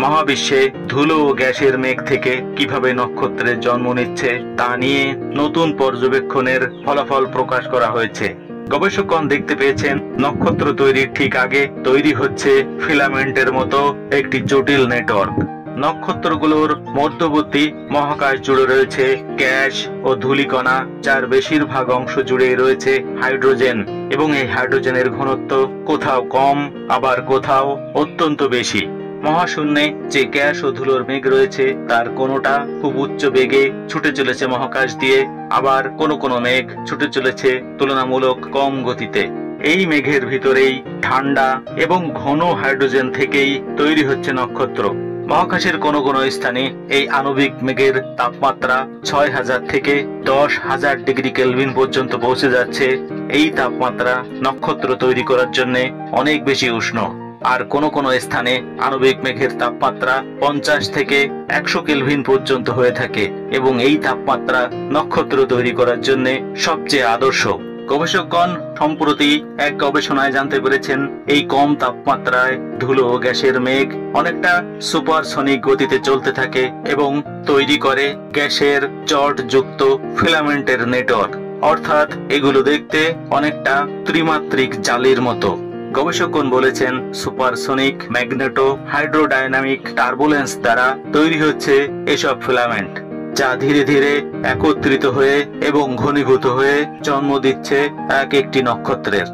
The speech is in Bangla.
মহাবিশ্বে ধুলো ও গ্যাসের মেঘ থেকে কিভাবে নক্ষত্রের জন্ম নিচ্ছে তা নিয়ে নতুন পর্যবেক্ষণের ফলাফল প্রকাশ করা হয়েছে। গবেষকগণ দেখতে পেয়েছেন নক্ষত্র তৈরির ঠিক আগে তৈরি হচ্ছে ফিলামেন্টের মতো একটি জটিল নেটওয়ার্ক। নক্ষত্রগুলোর মধ্যবর্তী মহাকাশ জুড়ে রয়েছে গ্যাস ও ধূলিকণা, যার বেশিরভাগ অংশ জুড়ে রয়েছে হাইড্রোজেন, এবং এই হাইড্রোজেনের ঘনত্ব কোথাও কম আবার কোথাও অত্যন্ত বেশি। মহাশূন্যে যে গ্যাস ও ধুলোর মেঘ রয়েছে তার কোনোটা খুব উচ্চ বেগে ছুটে চলেছে মহাকাশ দিয়ে, আবার কোনো মেঘ ছুটে চলেছে তুলনামূলক কম গতিতে। এই মেঘের ভিতরেই ঠান্ডা এবং ঘন হাইড্রোজেন থেকেই তৈরি হচ্ছে নক্ষত্র। মহাকাশের কোনো স্থানে এই আণবিক মেঘের তাপমাত্রা 6000 থেকে 10,000 ডিগ্রি কেলভিন পর্যন্ত পৌঁছে যাচ্ছে। এই তাপমাত্রা নক্ষত্র তৈরি করার জন্য অনেক বেশি উষ্ণ। আর কোনো স্থানে আণবিক মেঘের তাপমাত্রা 50 থেকে 100 কেলভিন পর্যন্ত হয়ে থাকে, এবং এই তাপমাত্রা নক্ষত্র তৈরি করার জন্য সবচেয়ে আদর্শ। গবেষকগণ সম্প্রতি এক গবেষণায় জানতে পেরেছেন এই কম তাপমাত্রায় ধুলো ও গ্যাসের মেঘ অনেকটা সুপারসনিক গতিতে চলতে থাকে এবং তৈরি করে গ্যাসের জটযুক্ত ফিলামেন্টের নেটওয়ার্ক। অর্থাৎ এগুলো দেখতে অনেকটা ত্রিমাত্রিক জালির মতো। গবেষকগণ বলেছেন সুপারসনিক ম্যাগনেটো হাইড্রোডাইনামিক টার্বুলেন্স দ্বারা তৈরি হচ্ছে এসব ফিলামেন্ট, যা ধীরে ধীরে একত্রিত হয়ে এবং ঘনীভূত হয়ে জন্ম দিচ্ছে এক একটি নক্ষত্রের।